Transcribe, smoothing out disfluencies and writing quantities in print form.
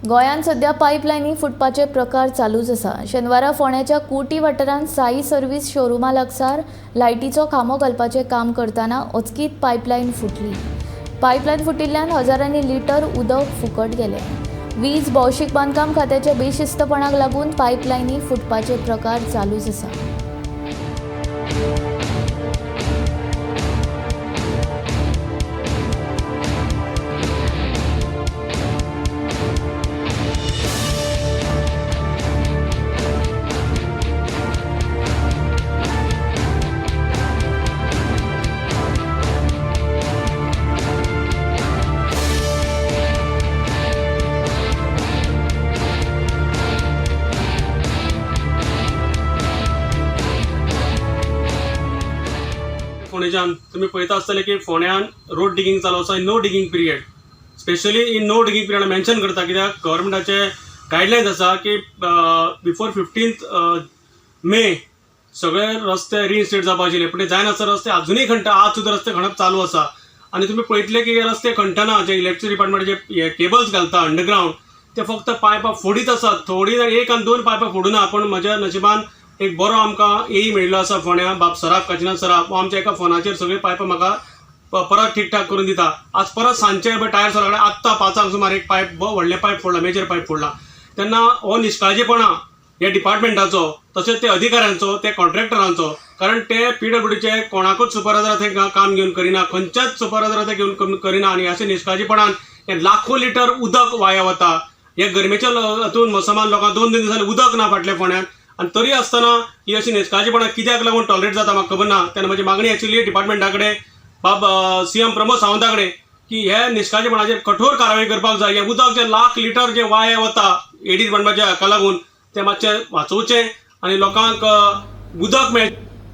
गोंयांत सध्या पायपलायनी फुटपाचे प्रकार चालूच आसा। शेनवारा फोंड्याच्या कुटी वाठारांत साई सर्व्हिस शोरूमा लागसार लायटीचो खांबो घालपाचें काम करतना अचकीत पायपलायन फुटली। पायपलायन फुटिल्ल्यान हजारांनी लिटर उदक फुकट गेलें। वीज भौशीक बांदकाम खात्याच्या बेशिस्तपणाक लागून पायपलायनी फुटपाचे प्रकार चालूच आसा। फोंडेच्यान तुम्ही पळयता आसतले की फोंड्यान रोड डिगिंग चालू आसा in no digging period. Specially in no digging period mention करता, कित्याक गव्हर्मेंटाचे गायडलायन्स आसा की बिफोर 15 मे सगळे रस्ते रिइन्स्टेट जावपा आशिल्ले, पूण ते जायनासर रस्ते अजूनही खणटा। आज सुद्धा रस्ते खणप चालू आसा आणि तुम्ही पळयतले की रस्ते खणटना जे इलेक्ट्रिसिटी डिपार्टमेंटाचे जे केबल्स घालता अंडरग्राउंड ते फक्त पायपां फोडीत आसात। थोडी एक आनी दोन पायपां फोडूना, पण म्हज्या नशिबान एक बरो आमकां एई मेळिल्लो आसा फोंड्या, बाब सराफ काशिनाथ सराफ। हो आमच्या एका फोनाचेर सगळे पायपां म्हाका परत ठीक ठाक करून दिता। आज परत सांजचे टायर सराकडे आत्ता 5 सुमार एक पायप व्हडले पायप फोडला, मेजर पायप फोडला। तेन्ना हो निश्काळजीपणा ह्या डिपार्टमेंटाचो, तशेंच ते अधिकाऱ्यांचो, ते कॉन्ट्रॅक्टरांचो, कारण ते PWDचे कोणाकूच सुपरवायझर थंय काम घेवन करिना, खंयच्याच सुपरवायझर ते घेवन करिना आणि अशें निश्काळजीपणान हे लाखो लिटर उदक वाया वता। हे गरमेच्या हातून मुसलमान लोकांक 2 दिसांनी उदक ना फाटल्या फोंड्यान, आणि तरी आसतना ही अशी निश्काळजीपणां कित्याक लागून टॉलरेट जाता म्हाका खबर ना। तेन्ना म्हजी मागणी एक्चुअली डिपार्टमेंटा कडेन बाब CM प्रमोद सावंता कडेन की हे निश्काळजीपणाचेर कठोर कारवाई करपाक जाय। हे उदक जे लाख लिटर जे वाया वता एडी डिपार्टमेंटाच्या हाका लागून ते मातशें वाचोवचें आणि लोकांक उदक मेळचें।